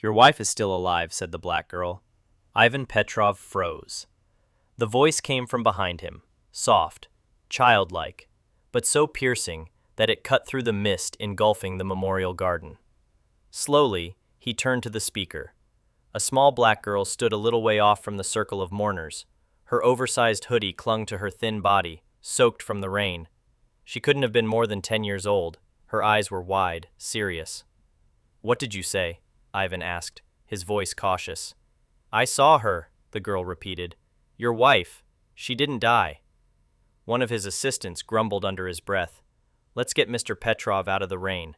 Your wife is still alive, said the black girl. Ivan Petrov froze. The voice came from behind him, soft, childlike, but so piercing that it cut through the mist engulfing the memorial garden. Slowly, he turned to the speaker. A small black girl stood a little way off from the circle of mourners. Her oversized hoodie clung to her thin body, soaked from the rain. She couldn't have been more than 10 years old. Her eyes were wide, serious. "What did you say?" Ivan asked, his voice cautious. "I saw her," the girl repeated. "Your wife. She didn't die." One of his assistants grumbled under his breath. "Let's get Mr. Petrov out of the rain."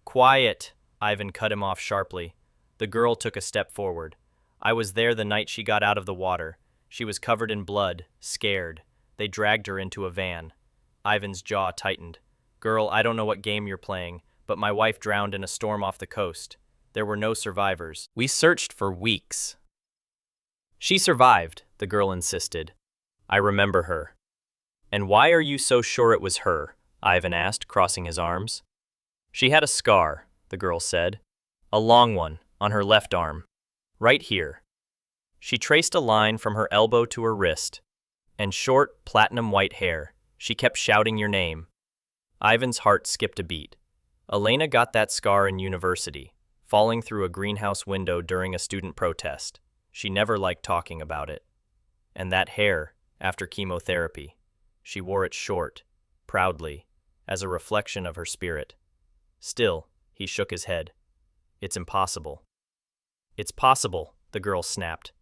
"Quiet," Ivan cut him off sharply. The girl took a step forward. "I was there the night she got out of the water. She was covered in blood, scared. They dragged her into a van." Ivan's jaw tightened. "Girl, I don't know what game you're playing, but my wife drowned in a storm off the coast. There were no survivors. We searched for weeks." "She survived," the girl insisted. "I remember her." "And why are you so sure it was her?" Ivan asked, crossing his arms. "She had a scar," the girl said. "A long one, on her left arm. Right here." She traced a line from her elbow to her wrist. "And short, platinum-white hair. She kept shouting your name." Ivan's heart skipped a beat. Elena got that scar in university, falling through a greenhouse window during a student protest. She never liked talking about it. And that hair, after chemotherapy. She wore it short, proudly, as a reflection of her spirit. Still, he shook his head. "It's impossible." "It's possible," the girl snapped.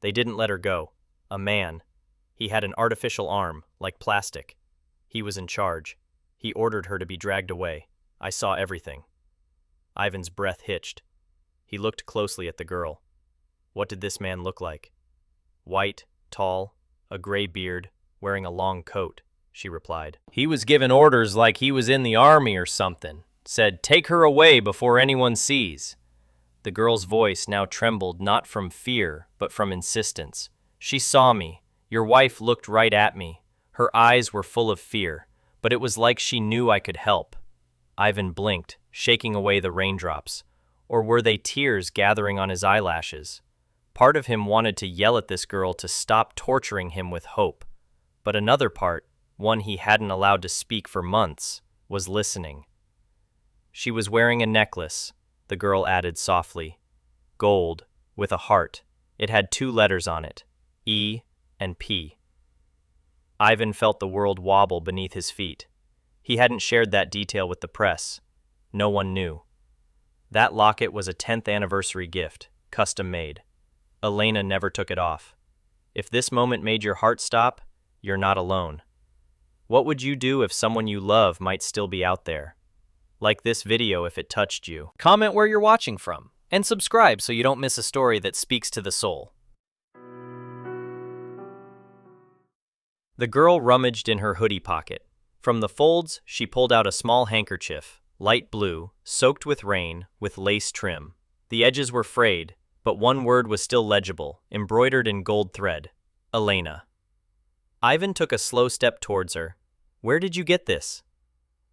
"They didn't let her go. A man. He had an artificial arm, like plastic. He was in charge. He ordered her to be dragged away. I saw everything." Ivan's breath hitched. He looked closely at the girl. What did this man look like? "White, tall, a gray beard, wearing a long coat," she replied. "He was given orders like he was in the army or something. Said, 'Take her away before anyone sees.'" The girl's voice now trembled not from fear, but from insistence. "She saw me. Your wife looked right at me. Her eyes were full of fear, but it was like she knew I could help." Ivan blinked, shaking away the raindrops. Or were they tears gathering on his eyelashes? Part of him wanted to yell at this girl to stop torturing him with hope. But another part, one he hadn't allowed to speak for months, was listening. "She was wearing a necklace," the girl added softly. "Gold, with a heart. It had 2 letters on it, E and P." Ivan felt the world wobble beneath his feet. He hadn't shared that detail with the press. No one knew. That locket was a 10th anniversary gift, custom made. Elena never took it off. If this moment made your heart stop, you're not alone. What would you do if someone you love might still be out there? Like this video if it touched you. Comment where you're watching from, and subscribe so you don't miss a story that speaks to the soul. The girl rummaged in her hoodie pocket. From the folds, she pulled out a small handkerchief, light blue, soaked with rain, with lace trim. The edges were frayed, but one word was still legible, embroidered in gold thread. Elena. Ivan took a slow step towards her. "Where did you get this?"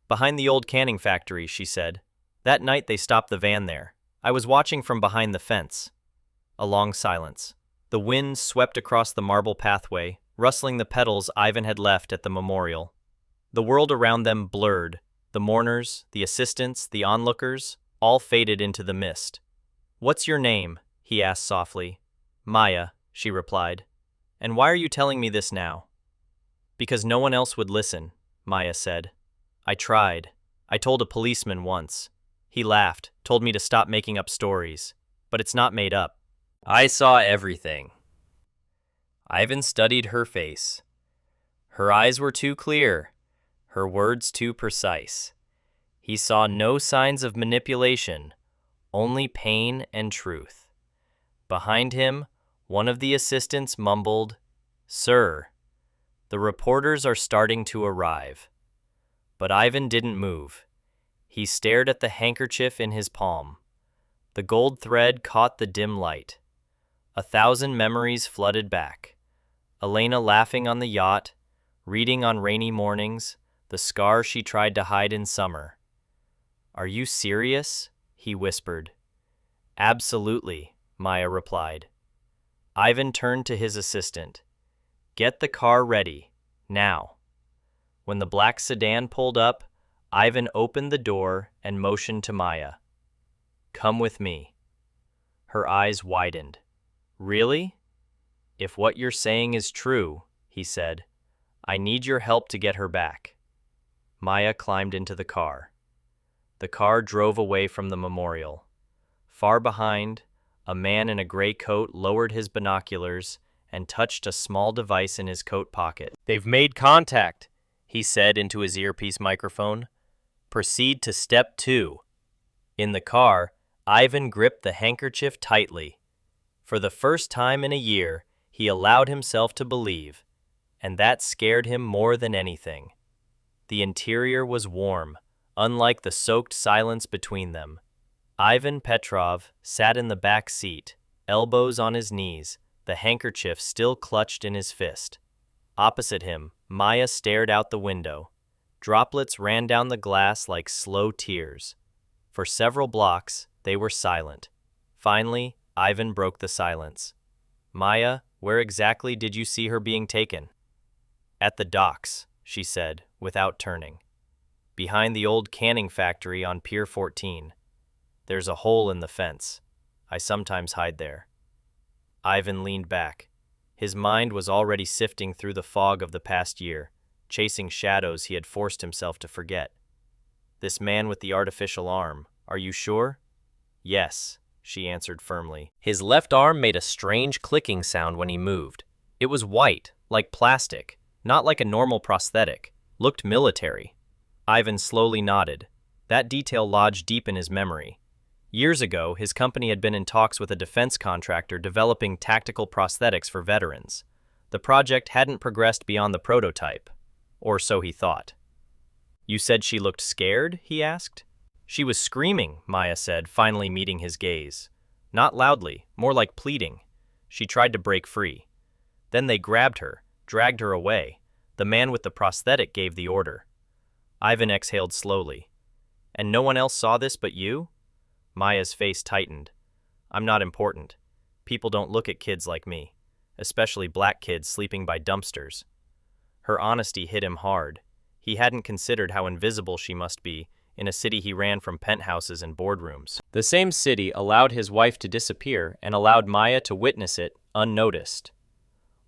"Behind the old canning factory," she said. "That night they stopped the van there. I was watching from behind the fence." A long silence. The wind swept across the marble pathway, rustling the petals Ivan had left at the memorial. The world around them blurred. The mourners, the assistants, the onlookers, all faded into the mist. "What's your name?" he asked softly. "Maya," she replied. "And why are you telling me this now?" "Because no one else would listen," Maya said. "I tried. I told a policeman once. He laughed, told me to stop making up stories. But it's not made up. I saw everything." Ivan studied her face. Her eyes were too clear, her words too precise. He saw no signs of manipulation, only pain and truth. Behind him, one of the assistants mumbled, "Sir, the reporters are starting to arrive." But Ivan didn't move. He stared at the handkerchief in his palm. The gold thread caught the dim light. 1,000 memories flooded back. Elena laughing on the yacht, reading on rainy mornings, the scar she tried to hide in summer. "Are you serious?" he whispered. Absolutely, Maya replied. Ivan turned to his assistant. Get the car ready, now. When the black sedan pulled up, Ivan opened the door and motioned to Maya. Come with me. Her eyes widened. Really? If what you're saying is true, he said, I need your help to get her back. Maya climbed into the car. The car drove away from the memorial. Far behind, a man in a gray coat lowered his binoculars and touched a small device in his coat pocket. They've made contact, he said into his earpiece microphone. Proceed to step 2. In the car, Ivan gripped the handkerchief tightly. For the first time in a year, he allowed himself to believe, and that scared him more than anything. The interior was warm, unlike the soaked silence between them. Ivan Petrov sat in the back seat, elbows on his knees, the handkerchief still clutched in his fist. Opposite him, Maya stared out the window. Droplets ran down the glass like slow tears. For several blocks, they were silent. Finally, Ivan broke the silence. Maya, where exactly did you see her being taken? At the docks, she said, without turning. Behind the old canning factory on Pier 14. There's a hole in the fence. I sometimes hide there. Ivan leaned back. His mind was already sifting through the fog of the past year, chasing shadows he had forced himself to forget. This man with the artificial arm, are you sure? Yes, she answered firmly. His left arm made a strange clicking sound when he moved. It was white, like plastic, not like a normal prosthetic. Looked military. Ivan slowly nodded. That detail lodged deep in his memory. Years ago, his company had been in talks with a defense contractor developing tactical prosthetics for veterans. The project hadn't progressed beyond the prototype, or so he thought. You said she looked scared? He asked. She was screaming, Maya said, finally meeting his gaze. Not loudly, more like pleading. She tried to break free. Then they grabbed her, dragged her away. The man with the prosthetic gave the order. Ivan exhaled slowly. And no one else saw this but you? Maya's face tightened. I'm not important. People don't look at kids like me, especially black kids sleeping by dumpsters. Her honesty hit him hard. He hadn't considered how invisible she must be in a city he ran from penthouses and boardrooms. The same city allowed his wife to disappear and allowed Maya to witness it unnoticed.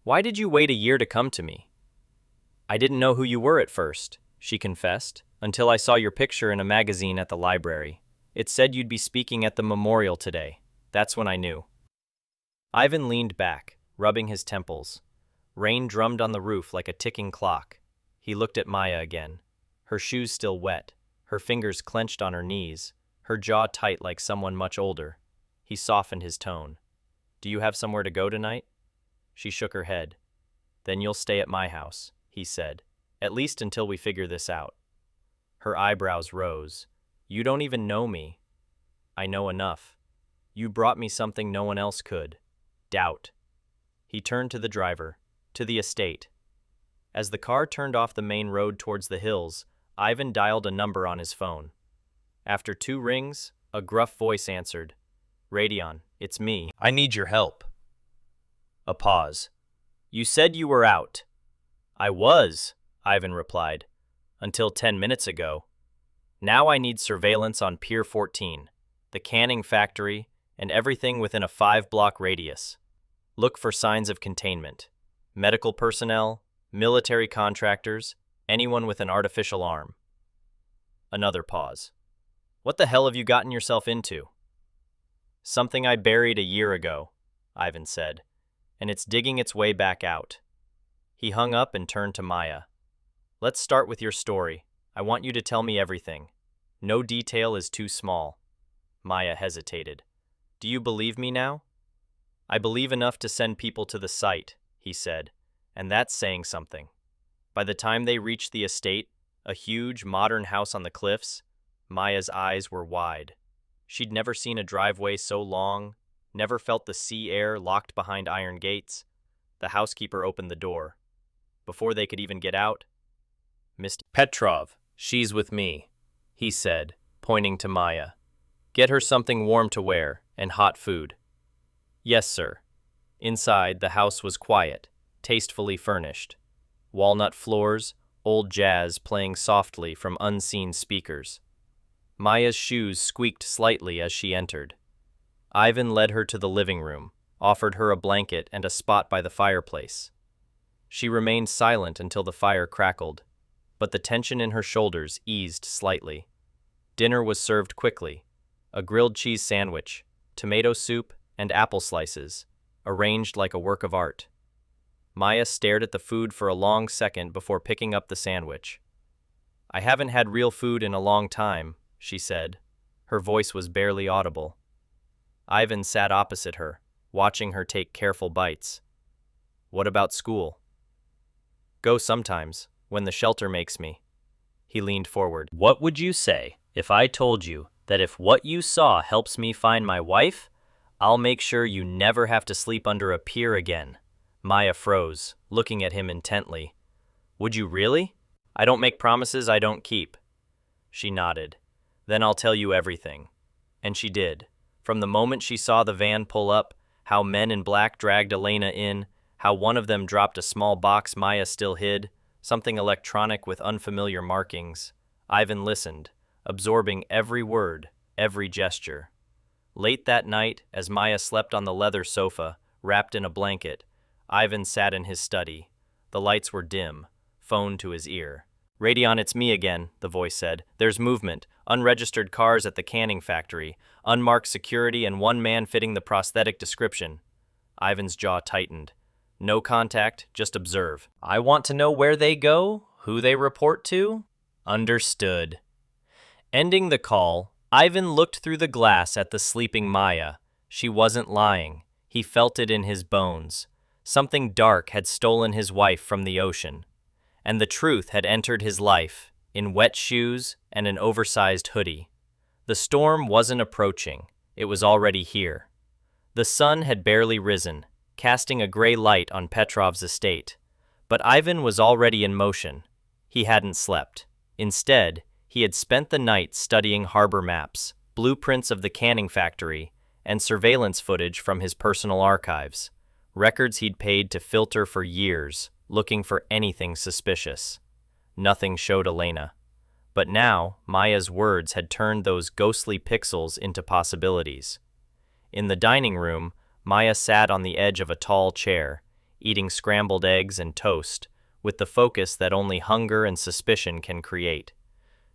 Why did you wait a year to come to me? I didn't know who you were at first, she confessed, until I saw your picture in a magazine at the library. It said you'd be speaking at the memorial today. That's when I knew. Ivan leaned back, rubbing his temples. Rain drummed on the roof like a ticking clock. He looked at Maya again. Her shoes still wet, her fingers clenched on her knees, her jaw tight like someone much older. He softened his tone. Do you have somewhere to go tonight? She shook her head. Then you'll stay at my house, he said, at least until we figure this out. Her eyebrows rose. You don't even know me. I know enough. You brought me something no one else could. Doubt. He turned to the driver, to the estate. As the car turned off the main road towards the hills, Ivan dialed a number on his phone. After 2 rings, a gruff voice answered. Radion, it's me. I need your help. A pause. You said you were out. I was, Ivan replied, until 10 minutes ago. Now I need surveillance on Pier 14, the canning factory, and everything within a 5-block radius. Look for signs of containment. Medical personnel, military contractors, anyone with an artificial arm. Another pause. What the hell have you gotten yourself into? Something I buried a year ago, Ivan said, and it's digging its way back out. He hung up and turned to Maya. Let's start with your story. I want you to tell me everything. No detail is too small. Maya hesitated. Do you believe me now? I believe enough to send people to the site, he said, and that's saying something. By the time they reached the estate, a huge, modern house on the cliffs, Maya's eyes were wide. She'd never seen a driveway so long, never felt the sea air locked behind iron gates. The housekeeper opened the door. Before they could even get out, Mr. Petrov, she's with me, he said, pointing to Maya. Get her something warm to wear. and hot food. Yes, sir. Inside, the house was quiet, tastefully furnished. Walnut floors, old jazz playing softly from unseen speakers. Maya's shoes squeaked slightly as she entered. Ivan led her to the living room, offered her a blanket and a spot by the fireplace. She remained silent until the fire crackled, but the tension in her shoulders eased slightly. Dinner was served quickly: a grilled cheese sandwich, tomato soup, and apple slices, arranged like a work of art. Maya stared at the food for a long second before picking up the sandwich. "I haven't had real food in a long time," she said. Her voice was barely audible. Ivan sat opposite her, watching her take careful bites. "What about school?" "Go sometimes, when the shelter makes me." He leaned forward. "What would you say if I told you that if what you saw helps me find my wife, I'll make sure you never have to sleep under a pier again?" Maya froze, looking at him intently. "Would you really?" "I don't make promises I don't keep." She nodded. "Then I'll tell you everything." And she did. From the moment she saw the van pull up, how men in black dragged Elena in, how one of them dropped a small box Maya still hid, something electronic with unfamiliar markings. Ivan listened, absorbing every word, every gesture. Late that night, as Maya slept on the leather sofa, wrapped in a blanket, Ivan sat in his study. The lights were dim, phone to his ear. "Radion, it's me again," the voice said. "There's movement, unregistered cars at the canning factory, unmarked security, and one man fitting the prosthetic description." Ivan's jaw tightened. "No contact, just observe." "I want to know where they go, who they report to." "Understood." Ending the call, Ivan looked through the glass at the sleeping Maya. She wasn't lying. He felt it in his bones. Something dark had stolen his wife from the ocean, and the truth had entered his life, in wet shoes and an oversized hoodie. The storm wasn't approaching, it was already here. The sun had barely risen, casting a gray light on Petrov's estate. But Ivan was already in motion. He hadn't slept. Instead, he had spent the night studying harbor maps, blueprints of the canning factory, and surveillance footage from his personal archives. Records he'd paid to filter for years, looking for anything suspicious. Nothing showed Elena. But now, Maya's words had turned those ghostly pixels into possibilities. In the dining room, Maya sat on the edge of a tall chair, eating scrambled eggs and toast, with the focus that only hunger and suspicion can create.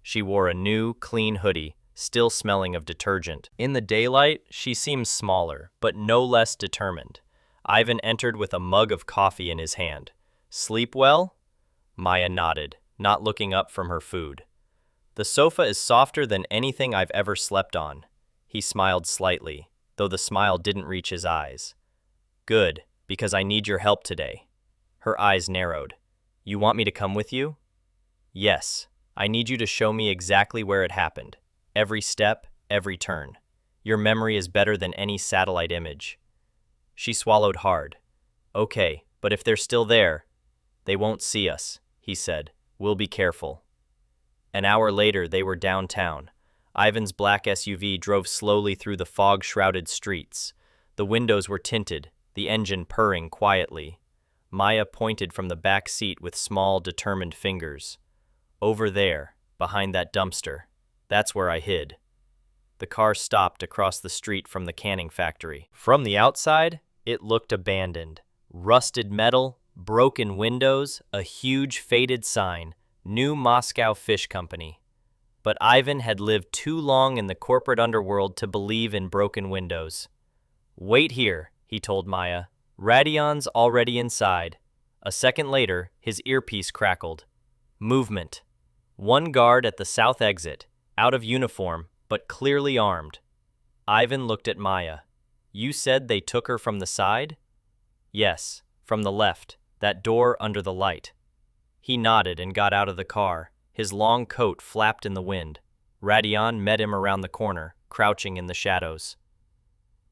She wore a new, clean hoodie, still smelling of detergent. In the daylight, she seemed smaller, but no less determined. Ivan entered with a mug of coffee in his hand. "Sleep well?" Maya nodded, not looking up from her food. "The sofa is softer than anything I've ever slept on." He smiled slightly, though the smile didn't reach his eyes. "Good, because I need your help today." Her eyes narrowed. "You want me to come with you?" "Yes, I need you to show me exactly where it happened. Every step, every turn. Your memory is better than any satellite image." She swallowed hard. "Okay, but if they're still there—" "They won't see us," he said. "We'll be careful." An hour later, they were downtown. Ivan's black SUV drove slowly through the fog-shrouded streets. The windows were tinted, the engine purring quietly. Maya pointed from the back seat with small, determined fingers. "Over there, behind that dumpster. That's where I hid." The car stopped across the street from the canning factory. From the outside, it looked abandoned. Rusted metal, broken windows, a huge faded sign, New Moscow Fish Company. But Ivan had lived too long in the corporate underworld to believe in broken windows. "Wait here," he told Maya. "Radion's already inside." A second later, his earpiece crackled. Movement. One guard at the south exit, out of uniform, but clearly armed. Ivan looked at Maya. "You said they took her from the side?" "Yes, from the left, that door under the light." He nodded and got out of the car. His long coat flapped in the wind. Radion met him around the corner, crouching in the shadows.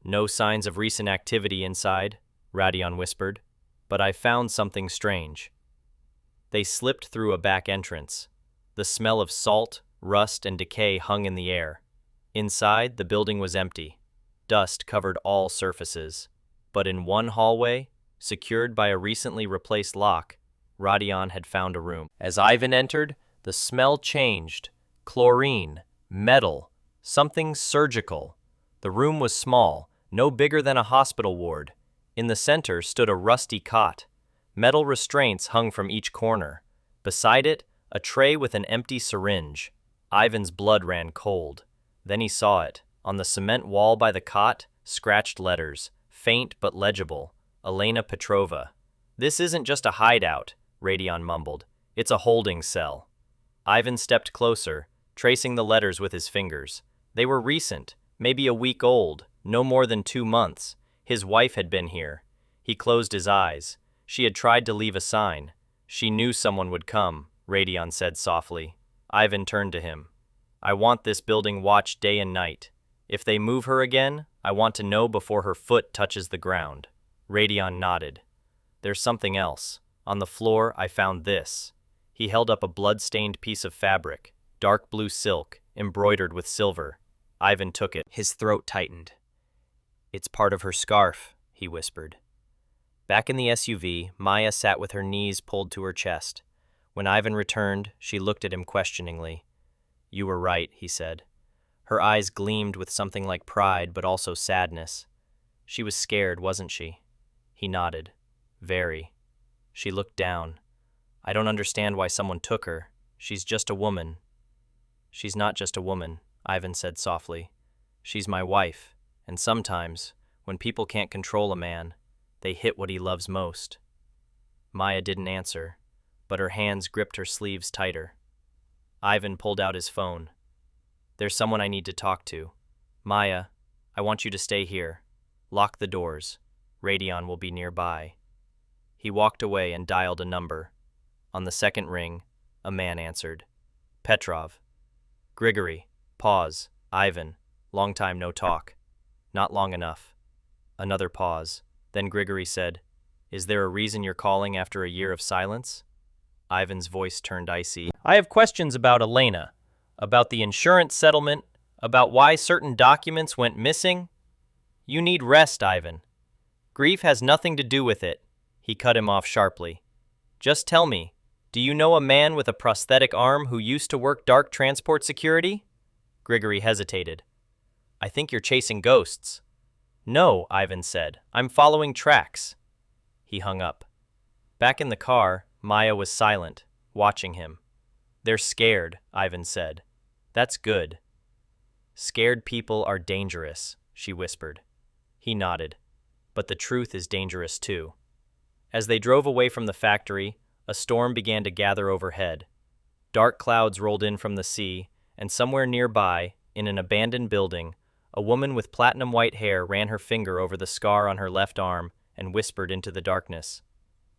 "No signs of recent activity inside," Radion whispered, "but I found something strange." They slipped through a back entrance. The smell of salt, rust, and decay hung in the air. Inside, the building was empty. Dust covered all surfaces. But in one hallway, secured by a recently replaced lock, Rodion had found a room. As Ivan entered, the smell changed. Chlorine, metal, something surgical. The room was small, no bigger than a hospital ward. In the center stood a rusty cot. Metal restraints hung from each corner. Beside it, a tray with an empty syringe. Ivan's blood ran cold. Then he saw it. On the cement wall by the cot, scratched letters, faint but legible. Elena Petrova. "This isn't just a hideout," Rodion mumbled. "It's a holding cell." Ivan stepped closer, tracing the letters with his fingers. They were recent, maybe a week old, no more than 2 months. His wife had been here. He closed his eyes. She had tried to leave a sign. She knew someone would come, Rodion said softly. Ivan turned to him. "I want this building watched day and night. If they move her again, I want to know before her foot touches the ground." Rodion nodded. "There's something else. On the floor, I found this." He held up a blood-stained piece of fabric, dark blue silk, embroidered with silver. Ivan took it. His throat tightened. "It's part of her scarf," he whispered. Back in the SUV, Maya sat with her knees pulled to her chest. When Ivan returned, she looked at him questioningly. "You were right," he said. Her eyes gleamed with something like pride, but also sadness. "She was scared, wasn't she?" He nodded. "Very." She looked down. "I don't understand why someone took her. She's just a woman." "She's not just a woman," Ivan said softly. "She's my wife, and sometimes, when people can't control a man, they hit what he loves most." Maya didn't answer, but her hands gripped her sleeves tighter. Ivan pulled out his phone. "There's someone I need to talk to. Maya, I want you to stay here. Lock the doors. Rodion will be nearby." He walked away and dialed a number. On the second ring, a man answered. "Petrov." "Grigory." Pause. "Ivan. Long time no talk." "Not long enough." Another pause. Then Grigory said, "Is there a reason you're calling after a year of silence?" Ivan's voice turned icy. "I have questions about Elena, about the insurance settlement, about why certain documents went missing." "You need rest, Ivan. Grief has nothing to do with it." He cut him off sharply. "Just tell me, do you know a man with a prosthetic arm who used to work dark transport security?" Grigory hesitated. "I think you're chasing ghosts." "No," Ivan said. "I'm following tracks." He hung up. Back in the car, Maya was silent, watching him. "They're scared," Ivan said. "That's good." "Scared people are dangerous," she whispered. He nodded. "But the truth is dangerous too." As they drove away from the factory, a storm began to gather overhead. Dark clouds rolled in from the sea, and somewhere nearby, in an abandoned building, a woman with platinum-white hair ran her finger over the scar on her left arm and whispered into the darkness,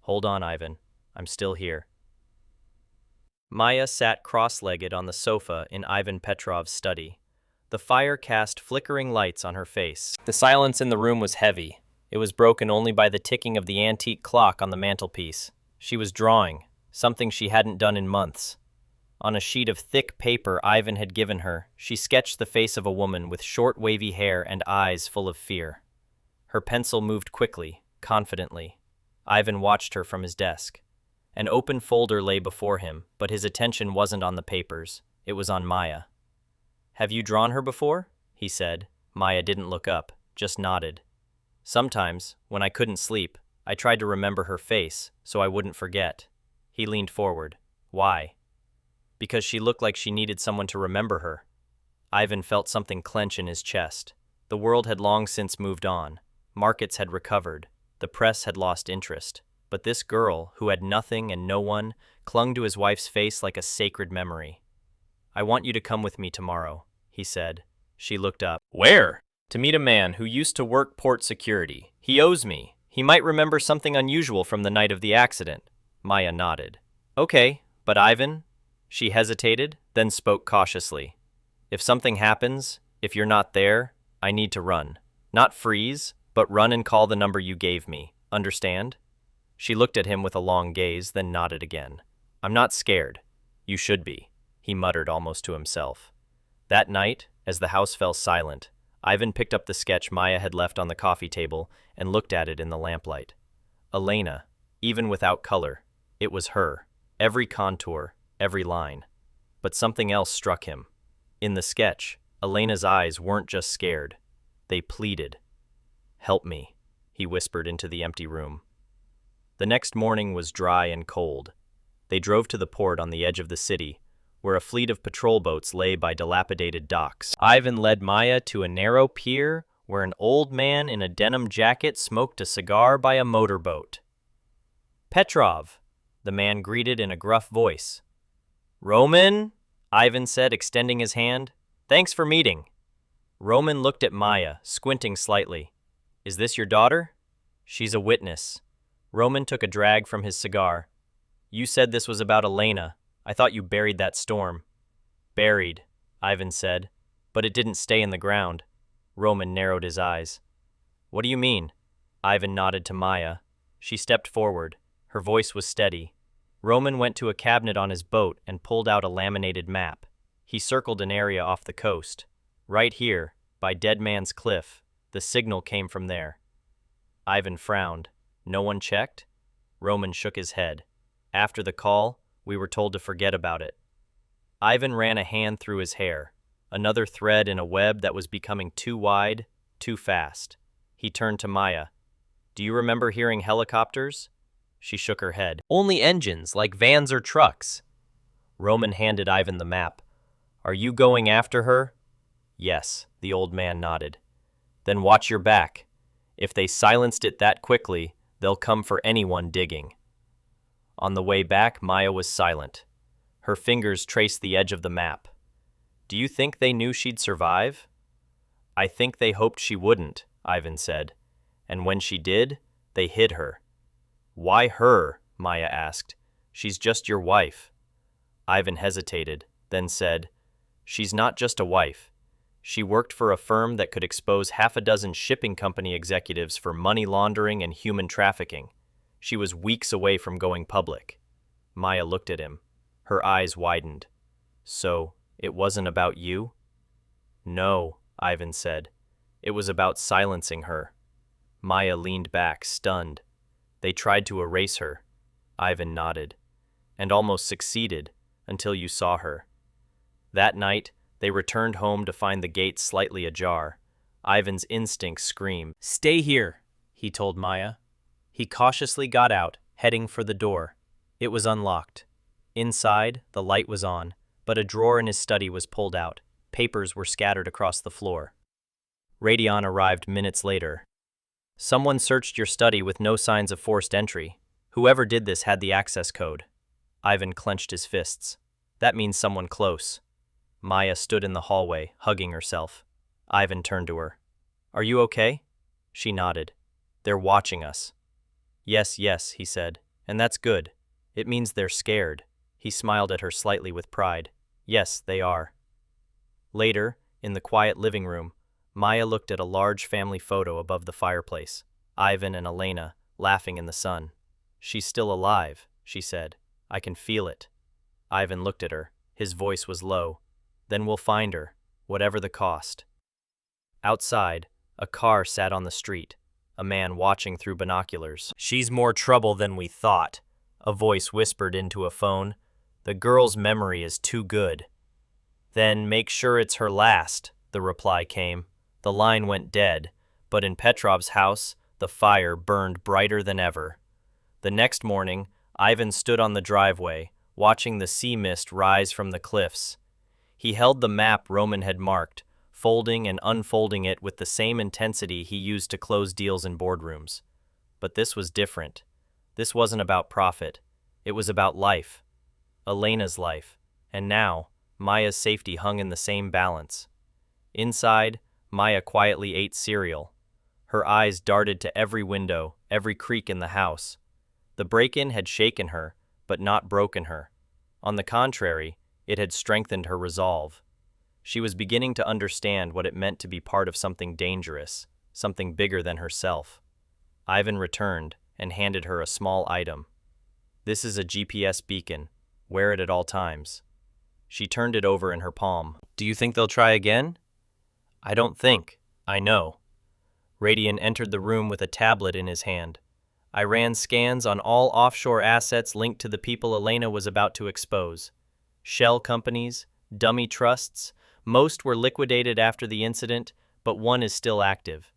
"Hold on, Ivan. I'm still here." Maya sat cross-legged on the sofa in Ivan Petrov's study. The fire cast flickering lights on her face. The silence in the room was heavy. It was broken only by the ticking of the antique clock on the mantelpiece. She was drawing, something she hadn't done in months. On a sheet of thick paper Ivan had given her, she sketched the face of a woman with short wavy hair and eyes full of fear. Her pencil moved quickly, confidently. Ivan watched her from his desk. An open folder lay before him, but his attention wasn't on the papers. It was on Maya. "Have you drawn her before?" he said. Maya didn't look up, just nodded. "Sometimes, when I couldn't sleep, I tried to remember her face, so I wouldn't forget." He leaned forward. "Why?" "Because she looked like she needed someone to remember her." Ivan felt something clench in his chest. The world had long since moved on. Markets had recovered. The press had lost interest. But this girl, who had nothing and no one, clung to his wife's face like a sacred memory. "I want you to come with me tomorrow," he said. She looked up. "Where?" "To meet a man who used to work port security. He owes me. He might remember something unusual from the night of the accident." Maya nodded. "Okay, but Ivan?" She hesitated, then spoke cautiously. "If something happens, if you're not there, I need to run. Not freeze, but run and call the number you gave me. Understand?" She looked at him with a long gaze, then nodded again. "I'm not scared. You should be," he muttered almost to himself. That night, as the house fell silent, Ivan picked up the sketch Maya had left on the coffee table and looked at it in the lamplight. Elena, even without color, it was her. Every contour, every line. But something else struck him. In the sketch, Elena's eyes weren't just scared. They pleaded. "Help me," he whispered into the empty room. The next morning was dry and cold. They drove to the port on the edge of the city, where a fleet of patrol boats lay by dilapidated docks. Ivan led Maya to a narrow pier where an old man in a denim jacket smoked a cigar by a motorboat. "Petrov," the man greeted in a gruff voice. "Roman," Ivan said, extending his hand. "Thanks for meeting." Roman looked at Maya, squinting slightly. "Is this your daughter?" "She's a witness." Roman took a drag from his cigar. "You said this was about Elena. I thought you buried that storm." "Buried," Ivan said, "but it didn't stay in the ground." Roman narrowed his eyes. "What do you mean?" Ivan nodded to Maya. She stepped forward. Her voice was steady. Roman went to a cabinet on his boat and pulled out a laminated map. He circled an area off the coast. "Right here, by Dead Man's Cliff. The signal came from there." Ivan frowned. "No one checked?" Roman shook his head. "After the call, we were told to forget about it." Ivan ran a hand through his hair, another thread in a web that was becoming too wide, too fast. He turned to Maya. "Do you remember hearing helicopters?" She shook her head. "Only engines, like vans or trucks." Roman handed Ivan the map. "Are you going after her?" "Yes," the old man nodded. "Then watch your back. If they silenced it that quickly, they'll come for anyone digging." On the way back, Maya was silent. Her fingers traced the edge of the map. "Do you think they knew she'd survive?" "I think they hoped she wouldn't," Ivan said. "And when she did, they hid her." "Why her?" Maya asked. "She's just your wife." Ivan hesitated, then said, "She's not just a wife. She worked for a firm that could expose half a dozen shipping company executives for money laundering and human trafficking. She was weeks away from going public." Maya looked at him. Her eyes widened. "So, it wasn't about you?" "No," Ivan said. "It was about silencing her." Maya leaned back, stunned. "They tried to erase her." Ivan nodded. "And almost succeeded, until you saw her." That night, they returned home to find the gate slightly ajar. Ivan's instincts screamed. "Stay here," he told Maya. He cautiously got out, heading for the door. It was unlocked. Inside, the light was on, but a drawer in his study was pulled out. Papers were scattered across the floor. Radion arrived minutes later. "Someone searched your study with no signs of forced entry. Whoever did this had the access code." Ivan clenched his fists. "That means someone close." Maya stood in the hallway, hugging herself. Ivan turned to her. "Are you okay?" She nodded. "They're watching us." "Yes, yes," he said. "And that's good. It means they're scared." He smiled at her slightly with pride. "Yes, they are." Later, in the quiet living room, Maya looked at a large family photo above the fireplace. Ivan and Elena, laughing in the sun. "She's still alive," she said. "I can feel it." Ivan looked at her. His voice was low. "Then we'll find her, whatever the cost." Outside, a car sat on the street, a man watching through binoculars. "She's more trouble than we thought," a voice whispered into a phone. "The girl's memory is too good." "Then make sure it's her last," the reply came. The line went dead, but in Petrov's house, the fire burned brighter than ever. The next morning, Ivan stood on the driveway, watching the sea mist rise from the cliffs. He held the map Roman had marked, folding and unfolding it with the same intensity he used to close deals in boardrooms. But this was different. This wasn't about profit. It was about life. Elena's life. And now, Maya's safety hung in the same balance. Inside, Maya quietly ate cereal. Her eyes darted to every window, every creak in the house. The break-in had shaken her, but not broken her. On the contrary, it had strengthened her resolve. She was beginning to understand what it meant to be part of something dangerous, something bigger than herself. Ivan returned and handed her a small item. "This is a GPS beacon. Wear it at all times." She turned it over in her palm. "Do you think they'll try again?" "I don't think. I know. Radian entered the room with a tablet in his hand. I ran scans on all offshore assets linked to the people Elena was about to expose. Shell companies, dummy trusts, most were liquidated after the incident, but one is still active.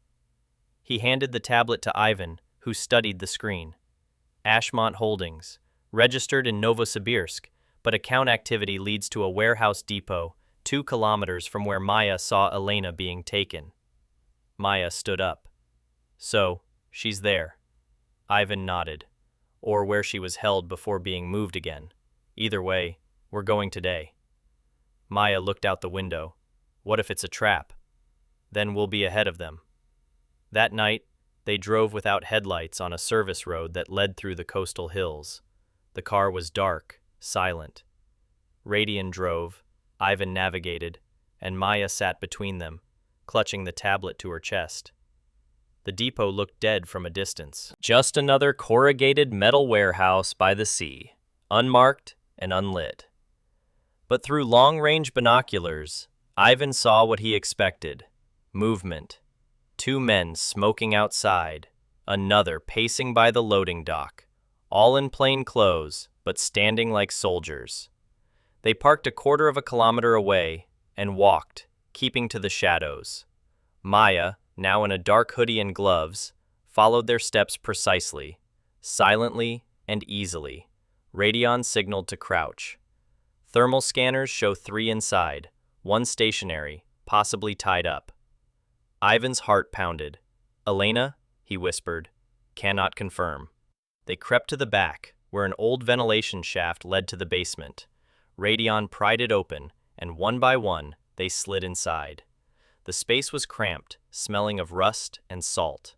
He handed the tablet to Ivan, who studied the screen. Ashmont Holdings, registered in Novosibirsk, but account activity leads to a warehouse depot 2 kilometers from where Maya saw Elena being taken. Maya stood up. So, she's there. Ivan nodded. Or where she was held before being moved again. Either way, we're going today. Maya looked out the window. What if it's a trap? Then we'll be ahead of them. That night, they drove without headlights on a service road that led through the coastal hills. The car was dark, silent. Radian drove, Ivan navigated, and Maya sat between them, clutching the tablet to her chest. The depot looked dead from a distance. Just another corrugated metal warehouse by the sea, unmarked and unlit. But through long-range binoculars, Ivan saw what he expected. Movement. 2 men smoking outside, another pacing by the loading dock, all in plain clothes, but standing like soldiers. They parked a quarter of a kilometer away and walked, keeping to the shadows. Maya, now in a dark hoodie and gloves, followed their steps precisely, silently and easily. Radion signaled to crouch. Thermal scanners show 3 inside, 1 stationary, possibly tied up. Ivan's heart pounded. Elena, he whispered, cannot confirm. They crept to the back, where an old ventilation shaft led to the basement. Radion pried it open, and one by one, they slid inside. The space was cramped, smelling of rust and salt.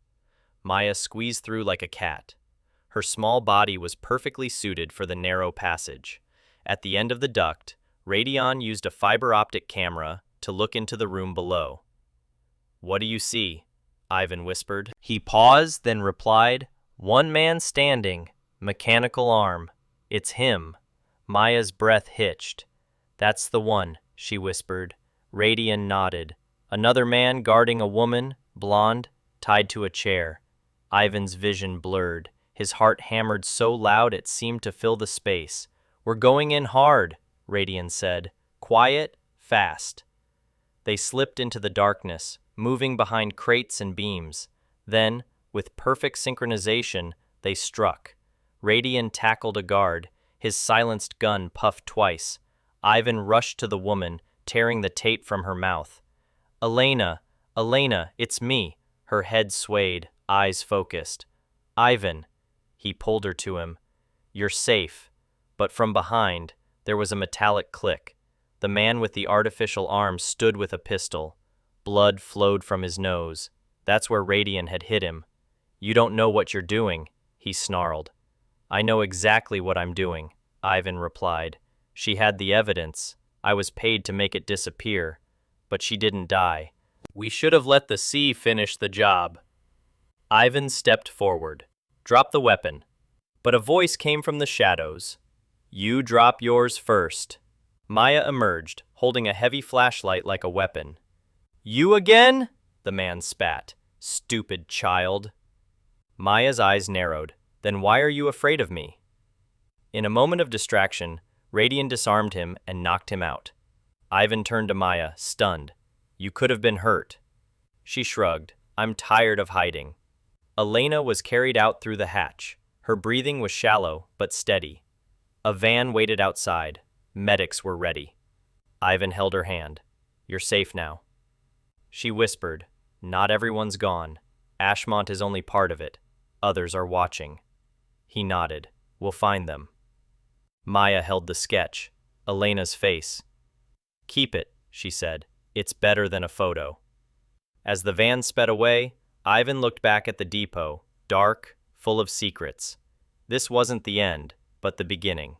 Maya squeezed through like a cat. Her small body was perfectly suited for the narrow passage. At the end of the duct, Radion used a fiber optic camera to look into the room below. What do you see? Ivan whispered. He paused, then replied, 1 man standing, mechanical arm. It's him. Maya's breath hitched. That's the one, she whispered. Radian nodded. Another man guarding a woman, blonde, tied to a chair. Ivan's vision blurred. His heart hammered so loud it seemed to fill the space. We're going in hard, Radian said. Quiet, fast. They slipped into the darkness, moving behind crates and beams. Then, with perfect synchronization, they struck. Radian tackled a guard. His silenced gun puffed twice. Ivan rushed to the woman, tearing the tape from her mouth. Elena, it's me. Her head swayed, eyes focused. Ivan. He pulled her to him. You're safe. But from behind, there was a metallic click. The man with the artificial arm stood with a pistol. Blood flowed from his nose. That's where Radian had hit him. You don't know what you're doing, he snarled. I know exactly what I'm doing, Ivan replied. She had the evidence. I was paid to make it disappear. But she didn't die. We should have let the sea finish the job. Ivan stepped forward. Drop the weapon. But a voice came from the shadows. You drop yours first. Maya emerged, holding a heavy flashlight like a weapon. You again? The man spat. Stupid child. Maya's eyes narrowed. Then why are you afraid of me? In a moment of distraction, Radian disarmed him and knocked him out. Ivan turned to Maya, stunned. You could have been hurt. She shrugged. I'm tired of hiding. Elena was carried out through the hatch. Her breathing was shallow, but steady. A van waited outside. Medics were ready. Ivan held her hand. You're safe now. She whispered, not everyone's gone. Ashmont is only part of it. Others are watching. He nodded. We'll find them. Maya held the sketch, Elena's face. Keep it, she said. It's better than a photo. As the van sped away, Ivan looked back at the depot, dark, full of secrets. This wasn't the end, but the beginning.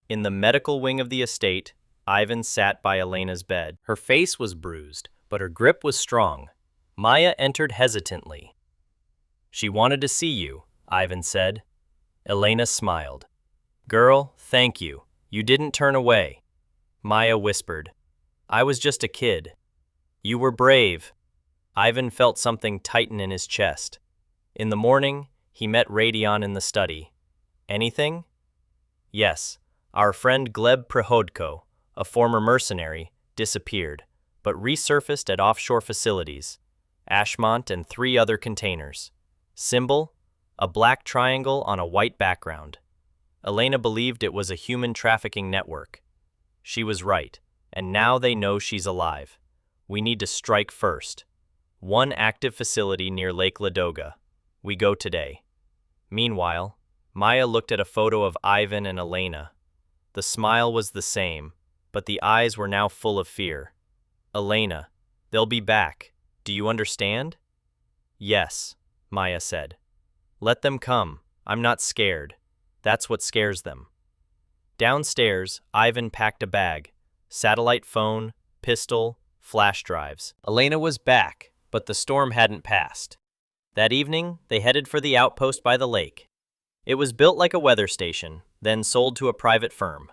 In the medical wing of the estate, Ivan sat by Elena's bed. Her face was bruised, but her grip was strong. Maya entered hesitantly. She wanted to see you, Ivan said. Elena smiled. Girl, thank you. You didn't turn away. Maya whispered. I was just a kid. You were brave. Ivan felt something tighten in his chest. In the morning, he met Radion in the study. Anything? Yes, our friend Gleb Prihodko, a former mercenary, disappeared, but resurfaced at offshore facilities, Ashmont and 3 other containers. Symbol? A black triangle on a white background. Elena believed it was a human trafficking network. She was right, and now they know she's alive. We need to strike first. 1 active facility near Lake Ladoga. We go today. Meanwhile, Maya looked at a photo of Ivan and Elena. The smile was the same, but the eyes were now full of fear. Elena, they'll be back. Do you understand? Yes, Maya said. Let them come. I'm not scared. That's what scares them. Downstairs, Ivan packed a bag. Satellite phone, pistol, flash drives. Elena was back, but the storm hadn't passed. That evening, they headed for the outpost by the lake. It was built like a weather station, then sold to a private firm.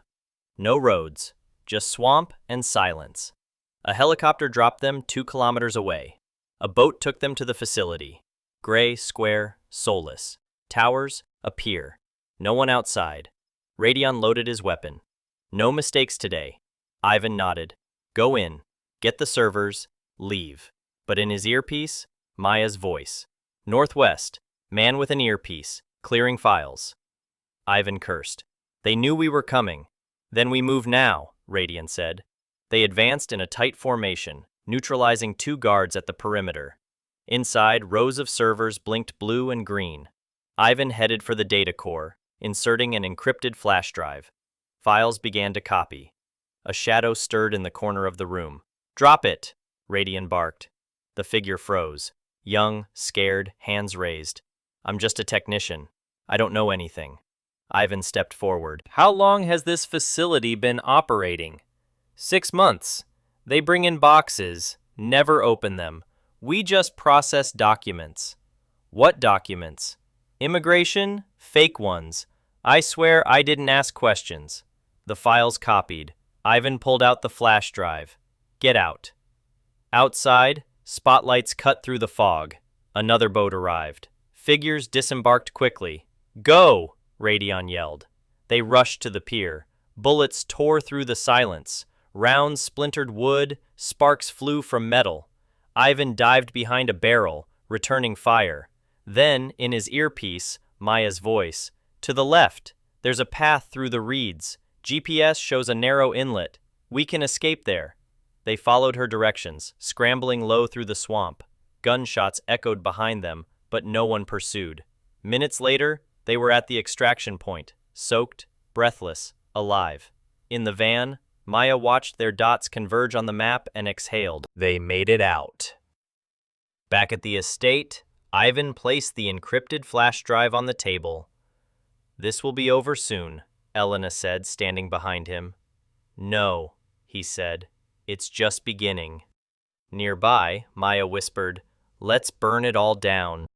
No roads, just swamp and silence. A helicopter dropped them 2 kilometers away. A boat took them to the facility. Gray, square, soulless. Towers, a pier. No one outside. Radion loaded his weapon. No mistakes today. Ivan nodded. Go in. Get the servers. Leave. But in his earpiece, Maya's voice. Northwest. Man with an earpiece. Clearing files. Ivan cursed. They knew we were coming. Then we move now, Radion said. They advanced in a tight formation, neutralizing 2 guards at the perimeter. Inside, rows of servers blinked blue and green. Ivan headed for the data core, inserting an encrypted flash drive. Files began to copy. A shadow stirred in the corner of the room. Drop it, Radion barked. The figure froze. Young, scared, hands raised. I'm just a technician. I don't know anything. Ivan stepped forward. How long has this facility been operating? 6 months. They bring in boxes, never open them. We just process documents. What documents? Immigration? Fake ones. I swear I didn't ask questions. The files copied. Ivan pulled out the flash drive. Get out. Outside, spotlights cut through the fog. Another boat arrived. Figures disembarked quickly. Go! Radion yelled. They rushed to the pier. Bullets tore through the silence. Rounds splintered wood, sparks flew from metal. Ivan dived behind a barrel, returning fire. Then, in his earpiece, Maya's voice. To the left, there's a path through the reeds. GPS shows a narrow inlet. We can escape there. They followed her directions, scrambling low through the swamp. Gunshots echoed behind them, but no one pursued. Minutes later, they were at the extraction point, soaked, breathless, alive. In the van, Maya watched their dots converge on the map and exhaled. They made it out. Back at the estate, Ivan placed the encrypted flash drive on the table. This will be over soon, Elena said, standing behind him. No, he said. It's just beginning. Nearby, Maya whispered, let's burn it all down.